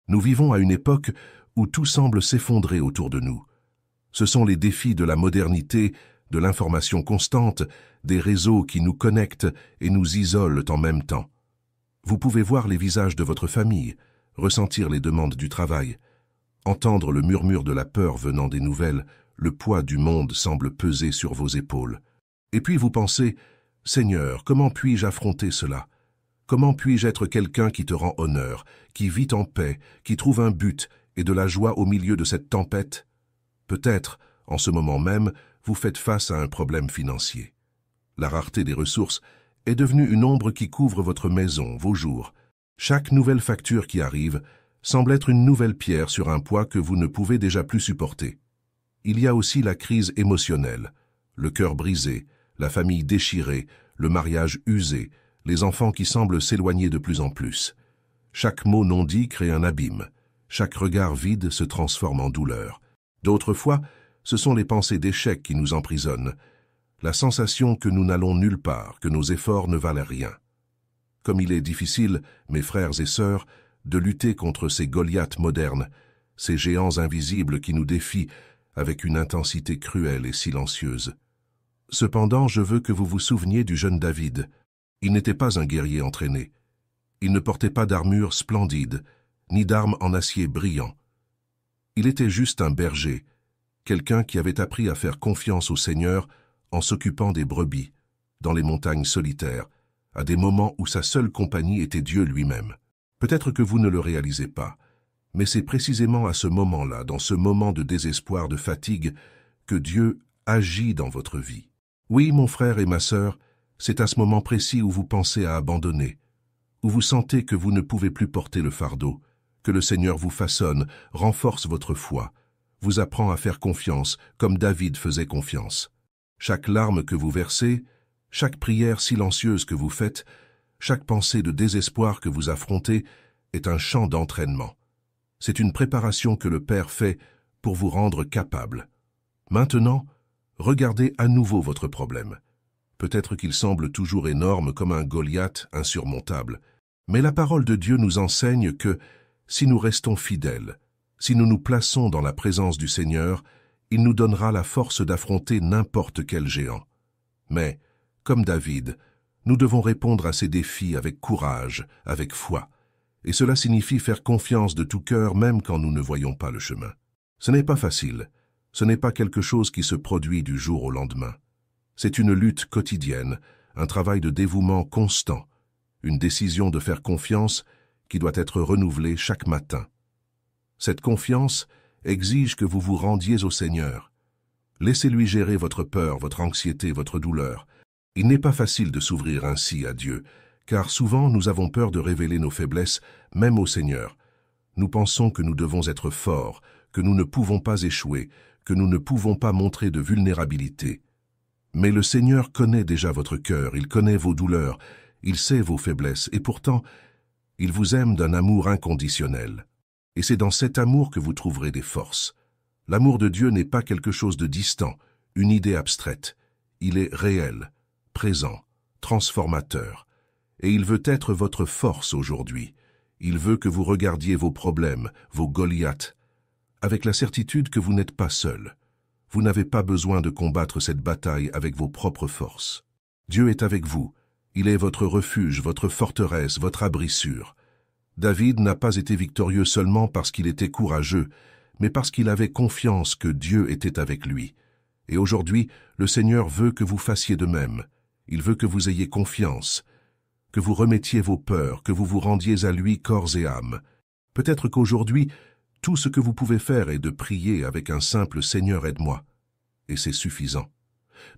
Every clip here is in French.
Nous vivons à une époque où tout semble s'effondrer autour de nous. Ce sont les défis de la modernité, de l'information constante, des réseaux qui nous connectent et nous isolent en même temps. Vous pouvez voir les visages de votre famille, ressentir les demandes du travail, entendre le murmure de la peur venant des nouvelles, le poids du monde semble peser sur vos épaules. Et puis vous pensez, « Seigneur, comment puis-je affronter cela ? Comment puis-je être quelqu'un qui te rend honneur, qui vit en paix, qui trouve un but et de la joie au milieu de cette tempête ?» Peut-être, en ce moment même, vous faites face à un problème financier. La rareté des ressources est devenue une ombre qui couvre votre maison, vos jours. Chaque nouvelle facture qui arrive semble être une nouvelle pierre sur un poids que vous ne pouvez déjà plus supporter. Il y a aussi la crise émotionnelle, le cœur brisé, la famille déchirée, le mariage usé, les enfants qui semblent s'éloigner de plus en plus. Chaque mot non dit crée un abîme. Chaque regard vide se transforme en douleur. D'autres fois, ce sont les pensées d'échec qui nous emprisonnent, la sensation que nous n'allons nulle part, que nos efforts ne valent rien. Comme il est difficile, mes frères et sœurs, de lutter contre ces Goliaths modernes, ces géants invisibles qui nous défient avec une intensité cruelle et silencieuse. Cependant, je veux que vous vous souveniez du jeune David. Il n'était pas un guerrier entraîné. Il ne portait pas d'armure splendide, ni d'armes en acier brillant. Il était juste un berger, quelqu'un qui avait appris à faire confiance au Seigneur en s'occupant des brebis, dans les montagnes solitaires, à des moments où sa seule compagnie était Dieu lui-même. Peut-être que vous ne le réalisez pas, mais c'est précisément à ce moment-là, dans ce moment de désespoir, de fatigue, que Dieu agit dans votre vie. Oui, mon frère et ma sœur, c'est à ce moment précis où vous pensez à abandonner, où vous sentez que vous ne pouvez plus porter le fardeau, que le Seigneur vous façonne, renforce votre foi, vous apprend à faire confiance comme David faisait confiance. Chaque larme que vous versez, chaque prière silencieuse que vous faites, chaque pensée de désespoir que vous affrontez est un champ d'entraînement. C'est une préparation que le Père fait pour vous rendre capable. Maintenant, regardez à nouveau votre problème. Peut-être qu'il semble toujours énorme comme un Goliath insurmontable, mais la parole de Dieu nous enseigne que, si nous restons fidèles, si nous nous plaçons dans la présence du Seigneur, il nous donnera la force d'affronter n'importe quel géant. Mais, comme David, nous devons répondre à ces défis avec courage, avec foi. Et cela signifie faire confiance de tout cœur même quand nous ne voyons pas le chemin. Ce n'est pas facile. Ce n'est pas quelque chose qui se produit du jour au lendemain. C'est une lutte quotidienne, un travail de dévouement constant, une décision de faire confiance qui doit être renouvelée chaque matin. Cette confiance exige que vous vous rendiez au Seigneur. Laissez-lui gérer votre peur, votre anxiété, votre douleur. Il n'est pas facile de s'ouvrir ainsi à Dieu, car souvent nous avons peur de révéler nos faiblesses, même au Seigneur. Nous pensons que nous devons être forts, que nous ne pouvons pas échouer, que nous ne pouvons pas montrer de vulnérabilité. Mais le Seigneur connaît déjà votre cœur, il connaît vos douleurs, il sait vos faiblesses, et pourtant, il vous aime d'un amour inconditionnel. Et c'est dans cet amour que vous trouverez des forces. L'amour de Dieu n'est pas quelque chose de distant, une idée abstraite. Il est réel, présent, transformateur. Et il veut être votre force aujourd'hui. Il veut que vous regardiez vos problèmes, vos Goliaths, avec la certitude que vous n'êtes pas seul. Vous n'avez pas besoin de combattre cette bataille avec vos propres forces. Dieu est avec vous. Il est votre refuge, votre forteresse, votre abri sûr. David n'a pas été victorieux seulement parce qu'il était courageux, mais parce qu'il avait confiance que Dieu était avec lui. Et aujourd'hui, le Seigneur veut que vous fassiez de même. Il veut que vous ayez confiance, que vous remettiez vos peurs, que vous vous rendiez à lui corps et âme. Peut-être qu'aujourd'hui, tout ce que vous pouvez faire est de prier avec un simple « Seigneur, aide-moi ». Et c'est suffisant.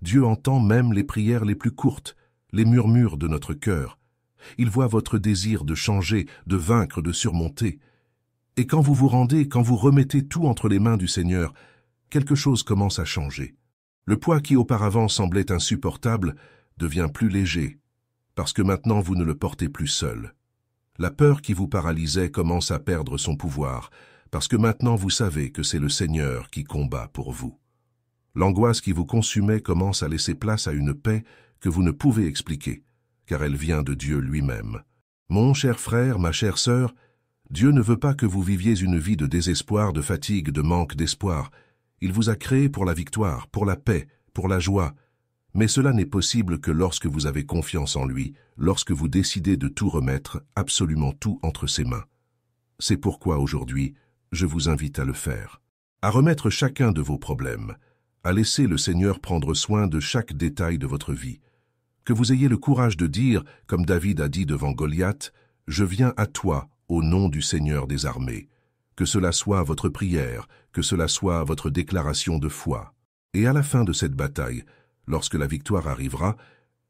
Dieu entend même les prières les plus courtes, les murmures de notre cœur. Il voit votre désir de changer, de vaincre, de surmonter. Et quand vous vous rendez, quand vous remettez tout entre les mains du Seigneur, quelque chose commence à changer. Le poids qui auparavant semblait insupportable devient plus léger, parce que maintenant vous ne le portez plus seul. La peur qui vous paralysait commence à perdre son pouvoir, parce que maintenant vous savez que c'est le Seigneur qui combat pour vous. L'angoisse qui vous consumait commence à laisser place à une paix que vous ne pouvez expliquer, car elle vient de Dieu lui-même. Mon cher frère, ma chère sœur, Dieu ne veut pas que vous viviez une vie de désespoir, de fatigue, de manque d'espoir. Il vous a créé pour la victoire, pour la paix, pour la joie. Mais cela n'est possible que lorsque vous avez confiance en lui, lorsque vous décidez de tout remettre, absolument tout entre ses mains. C'est pourquoi aujourd'hui, je vous invite à le faire. À remettre chacun de vos problèmes, à laisser le Seigneur prendre soin de chaque détail de votre vie. Que vous ayez le courage de dire, comme David a dit devant Goliath, « Je viens à toi, au nom du Seigneur des armées ». Que cela soit votre prière, que cela soit votre déclaration de foi. Et à la fin de cette bataille, lorsque la victoire arrivera,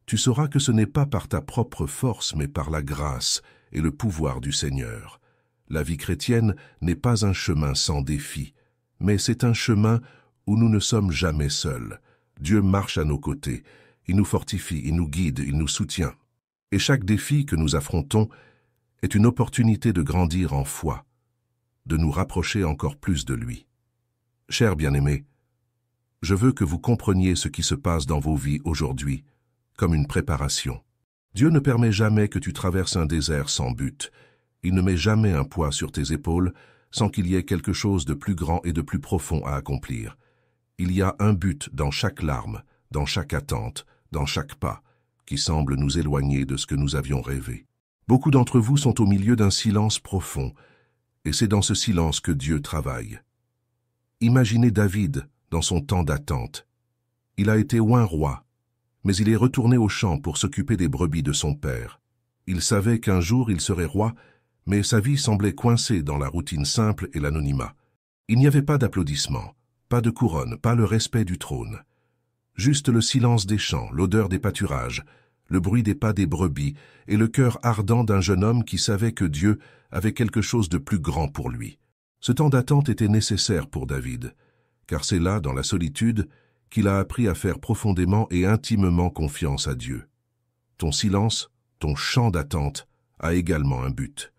tu sauras que ce n'est pas par ta propre force, mais par la grâce et le pouvoir du Seigneur. La vie chrétienne n'est pas un chemin sans défis, mais c'est un chemin où nous ne sommes jamais seuls. Dieu marche à nos côtés, il nous fortifie, il nous guide, il nous soutient. Et chaque défi que nous affrontons est une opportunité de grandir en foi, de nous rapprocher encore plus de lui. Chers bien-aimés, je veux que vous compreniez ce qui se passe dans vos vies aujourd'hui comme une préparation. Dieu ne permet jamais que tu traverses un désert sans but. Il ne met jamais un poids sur tes épaules sans qu'il y ait quelque chose de plus grand et de plus profond à accomplir. Il y a un but dans chaque larme, dans chaque attente, dans chaque pas, qui semble nous éloigner de ce que nous avions rêvé. Beaucoup d'entre vous sont au milieu d'un silence profond, et c'est dans ce silence que Dieu travaille. Imaginez David dans son temps d'attente. Il a été oint roi, mais il est retourné au champ pour s'occuper des brebis de son père. Il savait qu'un jour il serait roi, mais sa vie semblait coincée dans la routine simple et l'anonymat. Il n'y avait pas d'applaudissements, pas de couronne, pas le respect du trône. Juste le silence des champs, l'odeur des pâturages, le bruit des pas des brebis et le cœur ardent d'un jeune homme qui savait que Dieu avait quelque chose de plus grand pour lui. Ce temps d'attente était nécessaire pour David, car c'est là, dans la solitude, qu'il a appris à faire profondément et intimement confiance à Dieu. Ton silence, ton chant d'attente, a également un but.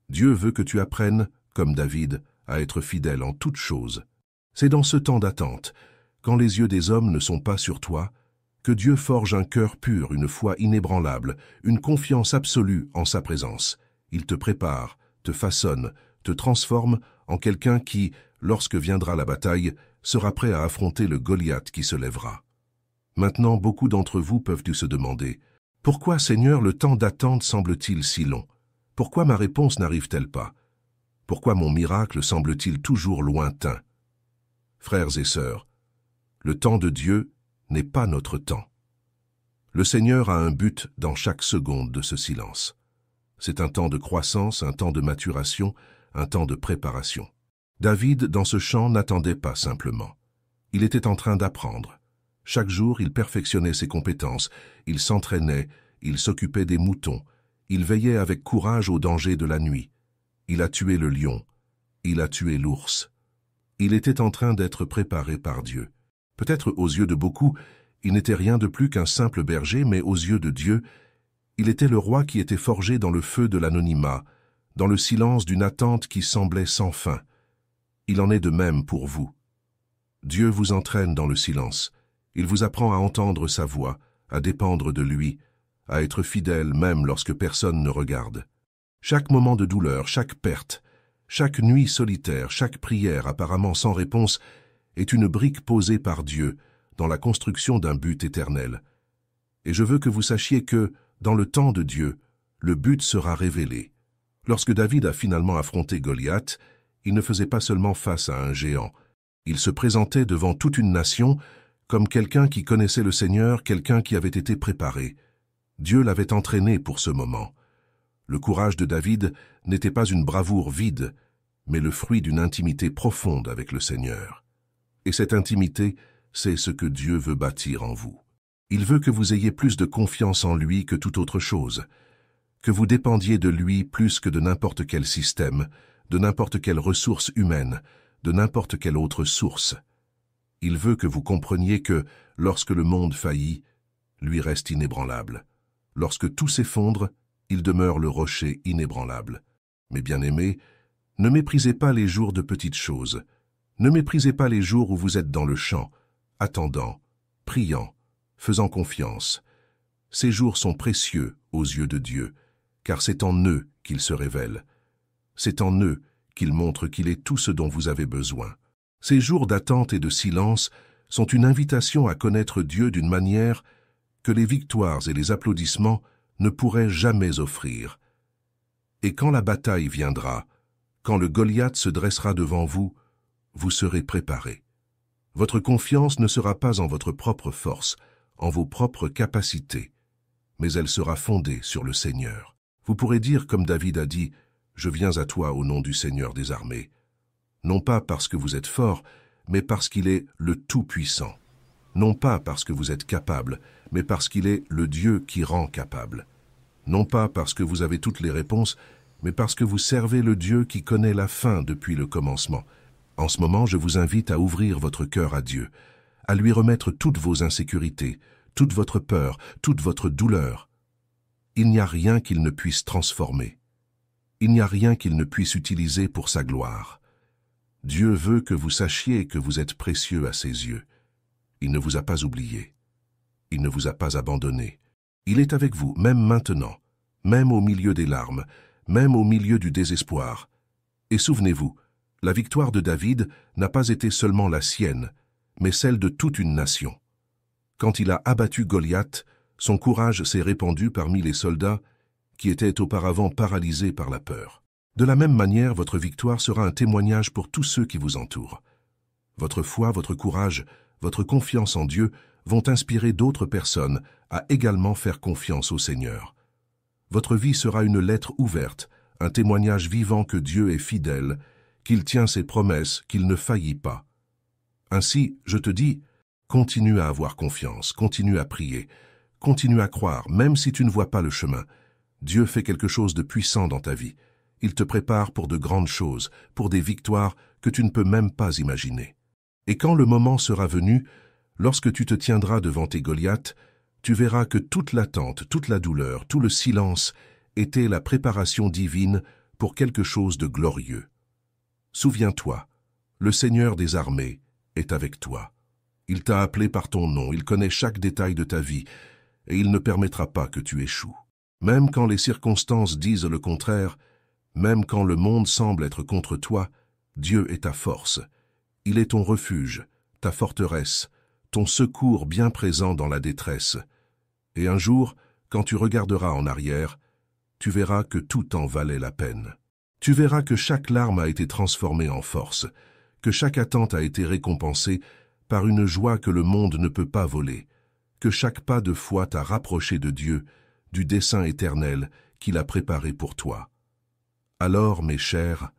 Dieu veut que tu apprennes, comme David, à être fidèle en toutes choses. C'est dans ce temps d'attente, quand les yeux des hommes ne sont pas sur toi, que Dieu forge un cœur pur, une foi inébranlable, une confiance absolue en sa présence. Il te prépare, te façonne, te transforme en quelqu'un qui, lorsque viendra la bataille, sera prêt à affronter le Goliath qui se lèvera. Maintenant, beaucoup d'entre vous peuvent se demander, « Pourquoi, Seigneur, le temps d'attente semble-t-il si long? Pourquoi ma réponse n'arrive-t-elle pas? Pourquoi mon miracle semble-t-il toujours lointain ?» Frères et sœurs, le temps de Dieu n'est pas notre temps. Le Seigneur a un but dans chaque seconde de ce silence. C'est un temps de croissance, un temps de maturation, un temps de préparation. David, dans ce chant, n'attendait pas simplement. Il était en train d'apprendre. Chaque jour, il perfectionnait ses compétences, il s'entraînait, il s'occupait des moutons, il veillait avec courage aux dangers de la nuit. Il a tué le lion, il a tué l'ours. Il était en train d'être préparé par Dieu. Peut-être aux yeux de beaucoup, il n'était rien de plus qu'un simple berger, mais aux yeux de Dieu, il était le roi qui était forgé dans le feu de l'anonymat, dans le silence d'une attente qui semblait sans fin. Il en est de même pour vous. Dieu vous entraîne dans le silence. Il vous apprend à entendre sa voix, à dépendre de lui, à être fidèle même lorsque personne ne regarde. Chaque moment de douleur, chaque perte, chaque nuit solitaire, chaque prière apparemment sans réponse est une brique posée par Dieu dans la construction d'un but éternel. Et je veux que vous sachiez que, dans le temps de Dieu, le but sera révélé. Lorsque David a finalement affronté Goliath, il ne faisait pas seulement face à un géant. Il se présentait devant toute une nation comme quelqu'un qui connaissait le Seigneur, quelqu'un qui avait été préparé. Dieu l'avait entraîné pour ce moment. Le courage de David n'était pas une bravoure vide, mais le fruit d'une intimité profonde avec le Seigneur. Et cette intimité, c'est ce que Dieu veut bâtir en vous. Il veut que vous ayez plus de confiance en lui que toute autre chose, que vous dépendiez de lui plus que de n'importe quel système, de n'importe quelle ressource humaine, de n'importe quelle autre source. Il veut que vous compreniez que, lorsque le monde faillit, lui reste inébranlable. Lorsque tout s'effondre, il demeure le rocher inébranlable. Mes bien-aimés, ne méprisez pas les jours de petites choses. Ne méprisez pas les jours où vous êtes dans le champ, attendant, priant, faisant confiance. Ces jours sont précieux aux yeux de Dieu, car c'est en eux qu'il se révèle. C'est en eux qu'il montre qu'il est tout ce dont vous avez besoin. Ces jours d'attente et de silence sont une invitation à connaître Dieu d'une manière que les victoires et les applaudissements ne pourraient jamais offrir. Et quand la bataille viendra, quand le Goliath se dressera devant vous, vous serez préparés. Votre confiance ne sera pas en votre propre force, en vos propres capacités, mais elle sera fondée sur le Seigneur. Vous pourrez dire comme David a dit, « Je viens à toi au nom du Seigneur des armées », non pas parce que vous êtes fort, mais parce qu'il est le Tout-Puissant. Non pas parce que vous êtes capable, mais parce qu'il est le Dieu qui rend capable. Non pas parce que vous avez toutes les réponses, mais parce que vous servez le Dieu qui connaît la fin depuis le commencement. En ce moment, je vous invite à ouvrir votre cœur à Dieu, à lui remettre toutes vos insécurités, toute votre peur, toute votre douleur. Il n'y a rien qu'il ne puisse transformer. Il n'y a rien qu'il ne puisse utiliser pour sa gloire. Dieu veut que vous sachiez que vous êtes précieux à ses yeux. Il ne vous a pas oublié. Il ne vous a pas abandonné. Il est avec vous, même maintenant, même au milieu des larmes, même au milieu du désespoir. Et souvenez-vous, la victoire de David n'a pas été seulement la sienne, mais celle de toute une nation. Quand il a abattu Goliath, son courage s'est répandu parmi les soldats qui étaient auparavant paralysés par la peur. De la même manière, votre victoire sera un témoignage pour tous ceux qui vous entourent. Votre foi, votre courage, votre confiance en Dieu vont inspirer d'autres personnes à également faire confiance au Seigneur. Votre vie sera une lettre ouverte, un témoignage vivant que Dieu est fidèle, qu'il tient ses promesses, qu'il ne faillit pas. Ainsi, je te dis, continue à avoir confiance, continue à prier, continue à croire, même si tu ne vois pas le chemin. Dieu fait quelque chose de puissant dans ta vie. Il te prépare pour de grandes choses, pour des victoires que tu ne peux même pas imaginer. Et quand le moment sera venu, lorsque tu te tiendras devant tes Goliaths, tu verras que toute l'attente, toute la douleur, tout le silence était la préparation divine pour quelque chose de glorieux. Souviens-toi, le Seigneur des armées est avec toi. Il t'a appelé par ton nom, il connaît chaque détail de ta vie, et il ne permettra pas que tu échoues. Même quand les circonstances disent le contraire, même quand le monde semble être contre toi, Dieu est ta force. Il est ton refuge, ta forteresse, ton secours bien présent dans la détresse. Et un jour, quand tu regarderas en arrière, tu verras que tout en valait la peine. Tu verras que chaque larme a été transformée en force, que chaque attente a été récompensée par une joie que le monde ne peut pas voler, que chaque pas de foi t'a rapproché de Dieu, du dessein éternel qu'il a préparé pour toi. Alors, mes chers,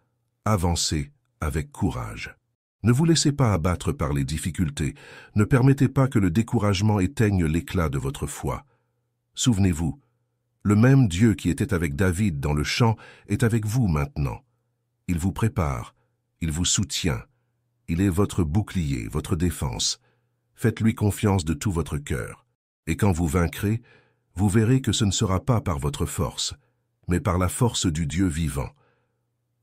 avancez avec courage. Ne vous laissez pas abattre par les difficultés, ne permettez pas que le découragement éteigne l'éclat de votre foi. Souvenez-vous, le même Dieu qui était avec David dans le champ est avec vous maintenant. Il vous prépare, il vous soutient, il est votre bouclier, votre défense. Faites-lui confiance de tout votre cœur. Et quand vous vaincrez, vous verrez que ce ne sera pas par votre force, mais par la force du Dieu vivant.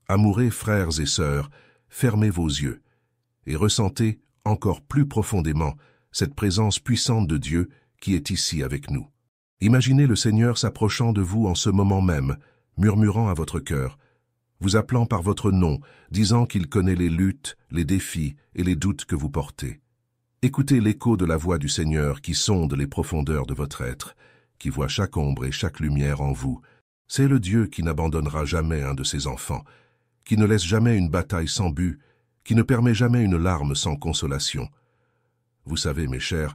Amoureux frères et sœurs, fermez vos yeux et ressentez encore plus profondément cette présence puissante de Dieu qui est ici avec nous. Imaginez le Seigneur s'approchant de vous en ce moment même, murmurant à votre cœur, vous appelant par votre nom, disant qu'il connaît les luttes, les défis et les doutes que vous portez. Écoutez l'écho de la voix du Seigneur qui sonde les profondeurs de votre être, qui voit chaque ombre et chaque lumière en vous. C'est le Dieu qui n'abandonnera jamais un de ses enfants, qui ne laisse jamais une bataille sans but, qui ne permet jamais une larme sans consolation. Vous savez, mes chers,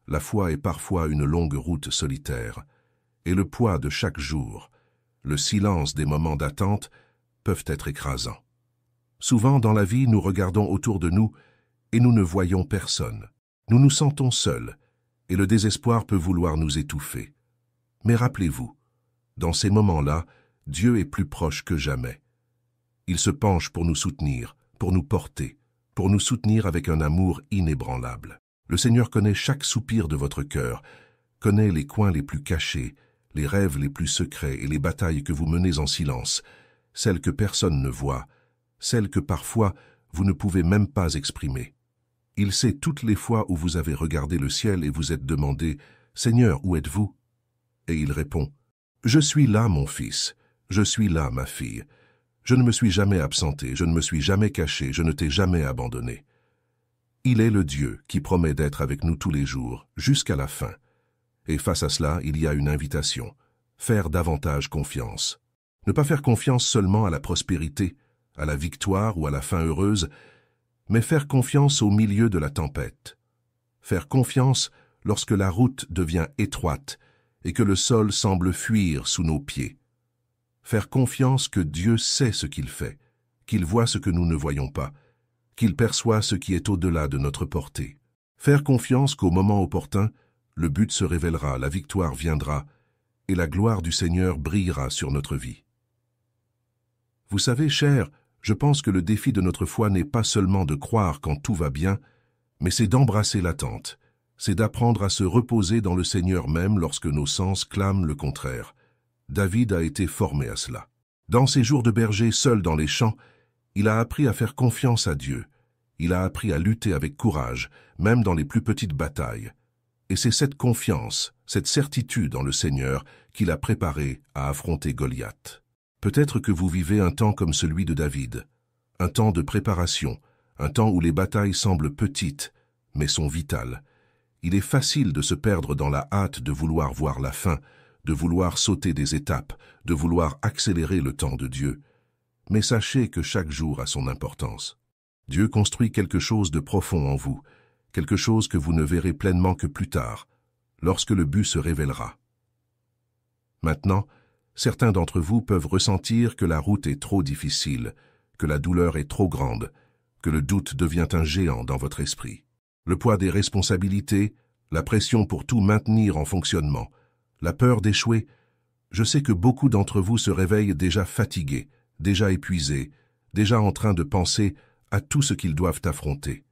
la foi est parfois une longue route solitaire, et le poids de chaque jour, le silence des moments d'attente peuvent être écrasants. Souvent dans la vie, nous regardons autour de nous et nous ne voyons personne. Nous nous sentons seuls, et le désespoir peut vouloir nous étouffer. Mais rappelez-vous, dans ces moments-là, Dieu est plus proche que jamais. Il se penche pour nous soutenir, pour nous porter, pour nous soutenir avec un amour inébranlable. Le Seigneur connaît chaque soupir de votre cœur, connaît les coins les plus cachés, les rêves les plus secrets et les batailles que vous menez en silence, celles que personne ne voit, celles que parfois vous ne pouvez même pas exprimer. Il sait toutes les fois où vous avez regardé le ciel et vous êtes demandé « Seigneur, où êtes-vous » Et il répond « Je suis là, mon fils, je suis là, ma fille. Je ne me suis jamais absenté, je ne me suis jamais caché, je ne t'ai jamais abandonné. Il est le Dieu qui promet d'être avec nous tous les jours, jusqu'à la fin. Et face à cela, il y a une invitation. Faire davantage confiance. Ne pas faire confiance seulement à la prospérité, à la victoire ou à la fin heureuse, mais faire confiance au milieu de la tempête. Faire confiance lorsque la route devient étroite et que le sol semble fuir sous nos pieds. Faire confiance que Dieu sait ce qu'il fait, qu'il voit ce que nous ne voyons pas, qu'il perçoit ce qui est au-delà de notre portée. Faire confiance qu'au moment opportun, le but se révélera, la victoire viendra, et la gloire du Seigneur brillera sur notre vie. Vous savez, chers, je pense que le défi de notre foi n'est pas seulement de croire quand tout va bien, mais c'est d'embrasser l'attente, c'est d'apprendre à se reposer dans le Seigneur même lorsque nos sens clament le contraire. David a été formé à cela. Dans ses jours de berger seul dans les champs, il a appris à faire confiance à Dieu. Il a appris à lutter avec courage, même dans les plus petites batailles. Et c'est cette confiance, cette certitude en le Seigneur qui l'a préparé à affronter Goliath. Peut-être que vous vivez un temps comme celui de David, un temps de préparation, un temps où les batailles semblent petites, mais sont vitales. Il est facile de se perdre dans la hâte de vouloir voir la fin, de vouloir sauter des étapes, de vouloir accélérer le temps de Dieu. Mais sachez que chaque jour a son importance. Dieu construit quelque chose de profond en vous, quelque chose que vous ne verrez pleinement que plus tard, lorsque le but se révélera. Maintenant, certains d'entre vous peuvent ressentir que la route est trop difficile, que la douleur est trop grande, que le doute devient un géant dans votre esprit. Le poids des responsabilités, la pression pour tout maintenir en fonctionnement, la peur d'échouer, je sais que beaucoup d'entre vous se réveillent déjà fatigués, déjà épuisés, déjà en train de penser à tout ce qu'ils doivent affronter.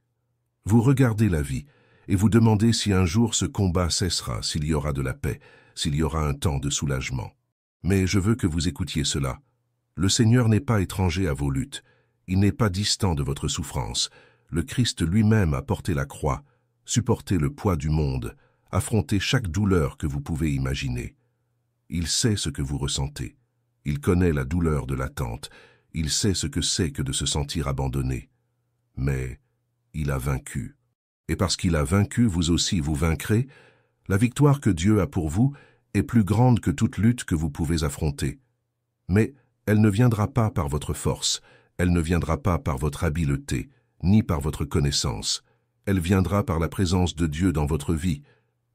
Vous regardez la vie et vous demandez si un jour ce combat cessera, s'il y aura de la paix, s'il y aura un temps de soulagement. Mais je veux que vous écoutiez cela. Le Seigneur n'est pas étranger à vos luttes, il n'est pas distant de votre souffrance. Le Christ lui-même a porté la croix, supporté le poids du monde, affronté chaque douleur que vous pouvez imaginer. Il sait ce que vous ressentez. Il connaît la douleur de l'attente. Il sait ce que c'est que de se sentir abandonné. Mais il a vaincu. Et parce qu'il a vaincu, vous aussi vous vaincrez. La victoire que Dieu a pour vous est plus grande que toute lutte que vous pouvez affronter. Mais elle ne viendra pas par votre force, elle ne viendra pas par votre habileté, ni par votre connaissance. Elle viendra par la présence de Dieu dans votre vie,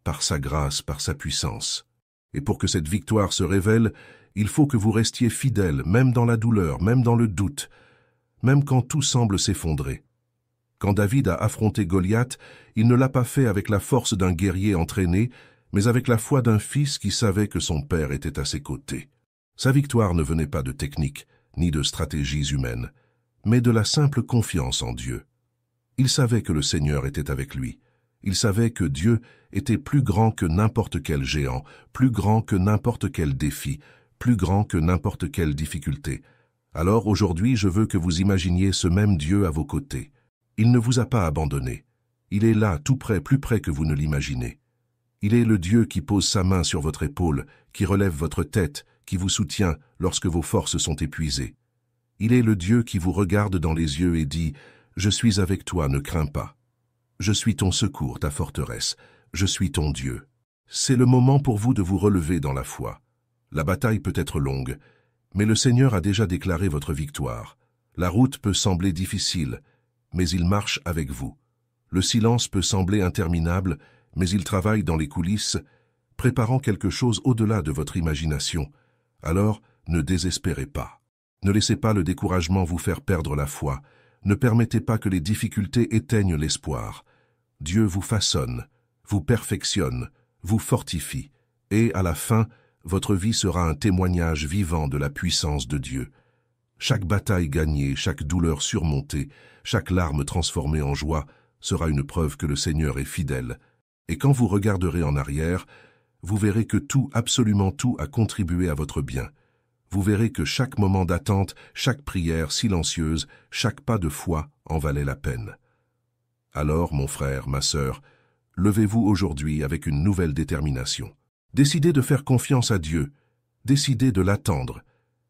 par sa grâce, par sa puissance. Et pour que cette victoire se révèle, il faut que vous restiez fidèles, même dans la douleur, même dans le doute, même quand tout semble s'effondrer. Quand David a affronté Goliath, il ne l'a pas fait avec la force d'un guerrier entraîné, mais avec la foi d'un fils qui savait que son père était à ses côtés. Sa victoire ne venait pas de technique, ni de stratégies humaines, mais de la simple confiance en Dieu. Il savait que le Seigneur était avec lui. Il savait que Dieu était plus grand que n'importe quel géant, plus grand que n'importe quel défi, plus grand que n'importe quelle difficulté. Alors aujourd'hui, je veux que vous imaginiez ce même Dieu à vos côtés. Il ne vous a pas abandonné. Il est là, tout près, plus près que vous ne l'imaginez. Il est le Dieu qui pose sa main sur votre épaule, qui relève votre tête, qui vous soutient lorsque vos forces sont épuisées. Il est le Dieu qui vous regarde dans les yeux et dit « Je suis avec toi, ne crains pas. Je suis ton secours, ta forteresse. Je suis ton Dieu. » C'est le moment pour vous de vous relever dans la foi. La bataille peut être longue, mais le Seigneur a déjà déclaré votre victoire. La route peut sembler difficile, mais il marche avec vous. Le silence peut sembler interminable, mais il travaille dans les coulisses, préparant quelque chose au-delà de votre imagination. Alors, ne désespérez pas. Ne laissez pas le découragement vous faire perdre la foi. Ne permettez pas que les difficultés éteignent l'espoir. Dieu vous façonne, vous perfectionne, vous fortifie, et à la fin, votre vie sera un témoignage vivant de la puissance de Dieu. Chaque bataille gagnée, chaque douleur surmontée, chaque larme transformée en joie sera une preuve que le Seigneur est fidèle. Et quand vous regarderez en arrière, vous verrez que tout, absolument tout, a contribué à votre bien. Vous verrez que chaque moment d'attente, chaque prière silencieuse, chaque pas de foi en valait la peine. Alors, mon frère, ma sœur, levez-vous aujourd'hui avec une nouvelle détermination. Décidez de faire confiance à Dieu, décidez de l'attendre,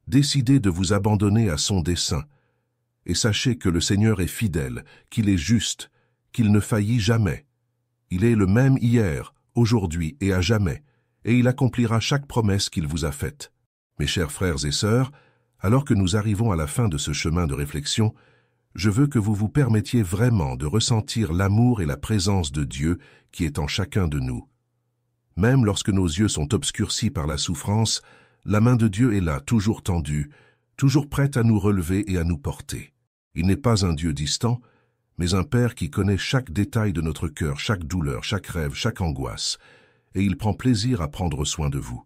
Décidez de vous abandonner à son dessein, et sachez que le Seigneur est fidèle, qu'il est juste, qu'il ne faillit jamais. Il est le même hier, aujourd'hui et à jamais, et il accomplira chaque promesse qu'il vous a faite. Mes chers frères et sœurs, alors que nous arrivons à la fin de ce chemin de réflexion, je veux que vous vous permettiez vraiment de ressentir l'amour et la présence de Dieu qui est en chacun de nous. Même lorsque nos yeux sont obscurcis par la souffrance, la main de Dieu est là, toujours tendue, toujours prête à nous relever et à nous porter. Il n'est pas un Dieu distant, mais un Père qui connaît chaque détail de notre cœur, chaque douleur, chaque rêve, chaque angoisse, et il prend plaisir à prendre soin de vous.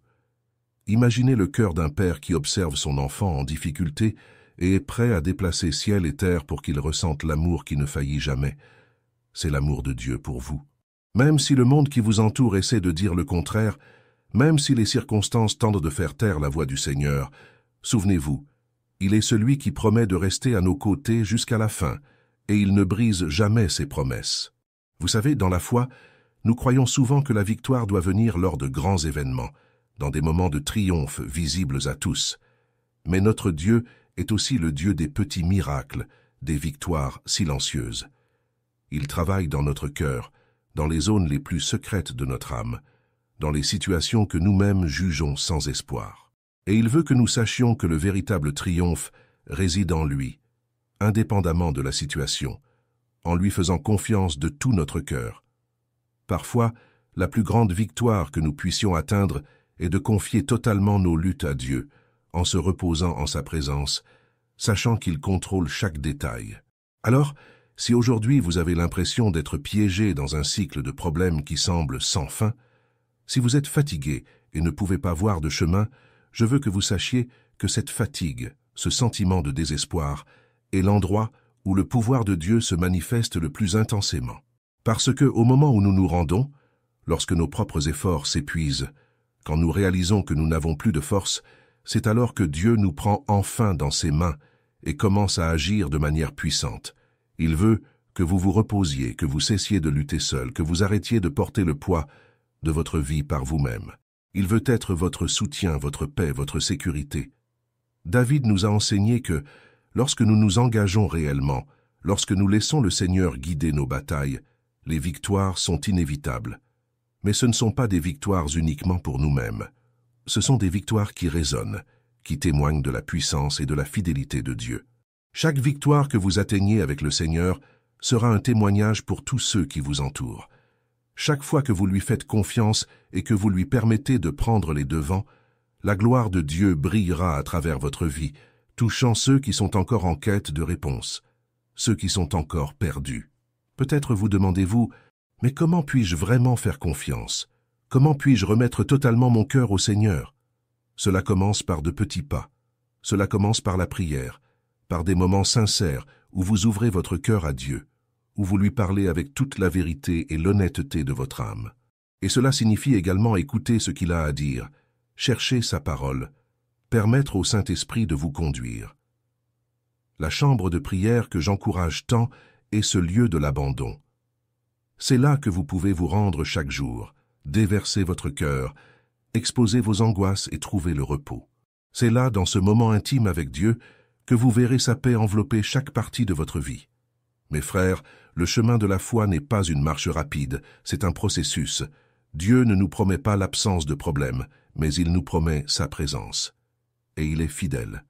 Imaginez le cœur d'un père qui observe son enfant en difficulté et est prêt à déplacer ciel et terre pour qu'il ressente l'amour qui ne faillit jamais. C'est l'amour de Dieu pour vous. Même si le monde qui vous entoure essaie de dire le contraire, même si les circonstances tentent de faire taire la voix du Seigneur, souvenez-vous, il est celui qui promet de rester à nos côtés jusqu'à la fin, et il ne brise jamais ses promesses. Vous savez, dans la foi, nous croyons souvent que la victoire doit venir lors de grands événements, dans des moments de triomphe visibles à tous. Mais notre Dieu est aussi le Dieu des petits miracles, des victoires silencieuses. Il travaille dans notre cœur, dans les zones les plus secrètes de notre âme, dans les situations que nous-mêmes jugeons sans espoir. Et il veut que nous sachions que le véritable triomphe réside en lui, indépendamment de la situation, en lui faisant confiance de tout notre cœur. Parfois, la plus grande victoire que nous puissions atteindre est de confier totalement nos luttes à Dieu, en se reposant en sa présence, sachant qu'il contrôle chaque détail. Alors, si aujourd'hui vous avez l'impression d'être piégé dans un cycle de problèmes qui semble sans fin, si vous êtes fatigué et ne pouvez pas voir de chemin, je veux que vous sachiez que cette fatigue, ce sentiment de désespoir, est l'endroit où le pouvoir de Dieu se manifeste le plus intensément. Parce que, au moment où nous nous rendons, lorsque nos propres efforts s'épuisent, quand nous réalisons que nous n'avons plus de force, c'est alors que Dieu nous prend enfin dans ses mains et commence à agir de manière puissante. Il veut que vous vous reposiez, que vous cessiez de lutter seul, que vous arrêtiez de porter le poids de votre vie par vous-même. Il veut être votre soutien, votre paix, votre sécurité. David nous a enseigné que, lorsque nous nous engageons réellement, lorsque nous laissons le Seigneur guider nos batailles, les victoires sont inévitables. Mais ce ne sont pas des victoires uniquement pour nous-mêmes. Ce sont des victoires qui résonnent, qui témoignent de la puissance et de la fidélité de Dieu. Chaque victoire que vous atteignez avec le Seigneur sera un témoignage pour tous ceux qui vous entourent. Chaque fois que vous lui faites confiance et que vous lui permettez de prendre les devants, la gloire de Dieu brillera à travers votre vie, touchant ceux qui sont encore en quête de réponse, ceux qui sont encore perdus. Peut-être vous demandez-vous, mais comment puis-je vraiment faire confiance? Comment puis-je remettre totalement mon cœur au Seigneur? Cela commence par de petits pas. Cela commence par la prière, par des moments sincères où vous ouvrez votre cœur à Dieu, où vous lui parlez avec toute la vérité et l'honnêteté de votre âme. Et cela signifie également écouter ce qu'il a à dire, chercher sa parole, permettre au Saint-Esprit de vous conduire. La chambre de prière que j'encourage tant est ce lieu de l'abandon. C'est là que vous pouvez vous rendre chaque jour, déverser votre cœur, exposer vos angoisses et trouver le repos. C'est là, dans ce moment intime avec Dieu, que vous verrez sa paix envelopper chaque partie de votre vie. Mes frères, le chemin de la foi n'est pas une marche rapide, c'est un processus. Dieu ne nous promet pas l'absence de problèmes, mais il nous promet sa présence. Et il est fidèle.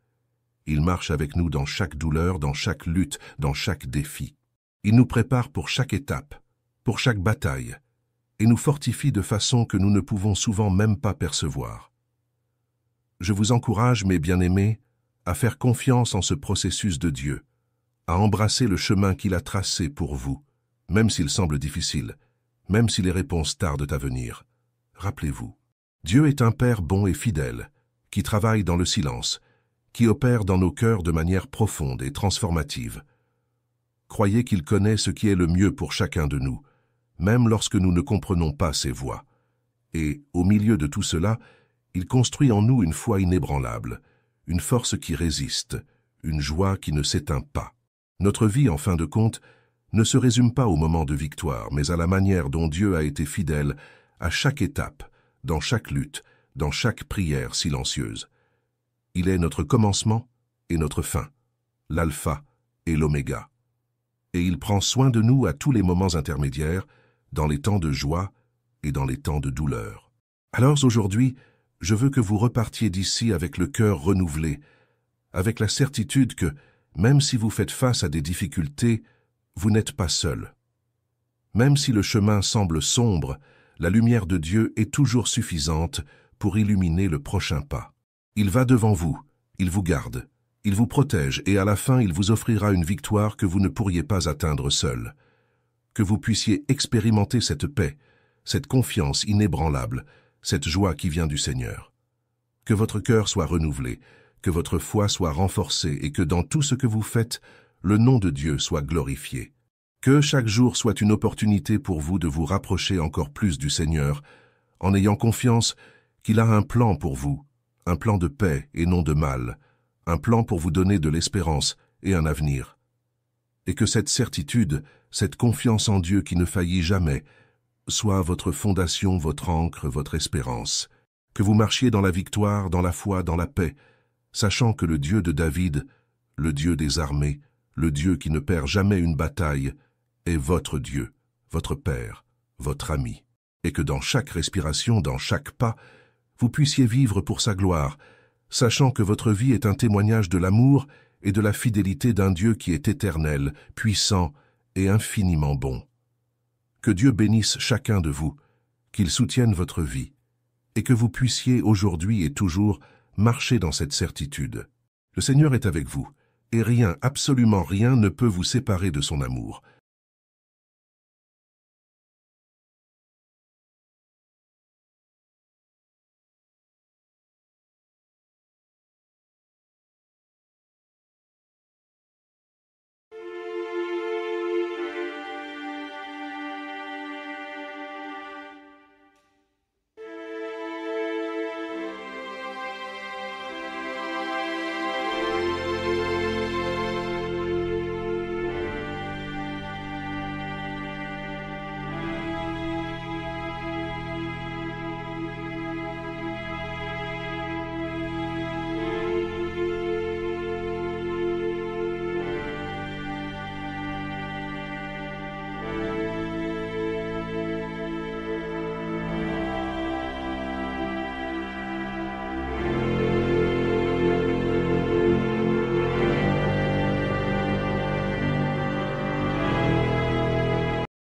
Il marche avec nous dans chaque douleur, dans chaque lutte, dans chaque défi. Il nous prépare pour chaque étape, pour chaque bataille, et nous fortifie de façon que nous ne pouvons souvent même pas percevoir. Je vous encourage, mes bien-aimés, à faire confiance en ce processus de Dieu, à embrasser le chemin qu'il a tracé pour vous, même s'il semble difficile, même si les réponses tardent à venir. Rappelez-vous, Dieu est un Père bon et fidèle, qui travaille dans le silence, qui opère dans nos cœurs de manière profonde et transformative. Croyez qu'il connaît ce qui est le mieux pour chacun de nous, même lorsque nous ne comprenons pas ses voies. Et, au milieu de tout cela, il construit en nous une foi inébranlable, une force qui résiste, une joie qui ne s'éteint pas. Notre vie, en fin de compte, ne se résume pas au moment de victoire, mais à la manière dont Dieu a été fidèle à chaque étape, dans chaque lutte, dans chaque prière silencieuse. Il est notre commencement et notre fin, l'alpha et l'oméga. Et il prend soin de nous à tous les moments intermédiaires, dans les temps de joie et dans les temps de douleur. Alors aujourd'hui, je veux que vous repartiez d'ici avec le cœur renouvelé, avec la certitude que, même si vous faites face à des difficultés, vous n'êtes pas seul. Même si le chemin semble sombre, la lumière de Dieu est toujours suffisante pour illuminer le prochain pas. Il va devant vous, il vous garde, il vous protège et à la fin il vous offrira une victoire que vous ne pourriez pas atteindre seul. Que vous puissiez expérimenter cette paix, cette confiance inébranlable, cette joie qui vient du Seigneur. Que votre cœur soit renouvelé, que votre foi soit renforcée et que dans tout ce que vous faites, le nom de Dieu soit glorifié. Que chaque jour soit une opportunité pour vous de vous rapprocher encore plus du Seigneur, en ayant confiance qu'il a un plan pour vous, un plan de paix et non de mal, un plan pour vous donner de l'espérance et un avenir. Et que cette certitude, cette confiance en Dieu qui ne faillit jamais, soit votre fondation, votre ancre, votre espérance. Que vous marchiez dans la victoire, dans la foi, dans la paix, sachant que le Dieu de David, le Dieu des armées, le Dieu qui ne perd jamais une bataille, est votre Dieu, votre Père, votre ami. Et que dans chaque respiration, dans chaque pas, vous puissiez vivre pour sa gloire, sachant que votre vie est un témoignage de l'amour et de la fidélité d'un Dieu qui est éternel, puissant et infiniment bon. Que Dieu bénisse chacun de vous, qu'il soutienne votre vie, et que vous puissiez aujourd'hui et toujours marcher dans cette certitude. Le Seigneur est avec vous, et rien, absolument rien ne peut vous séparer de son amour.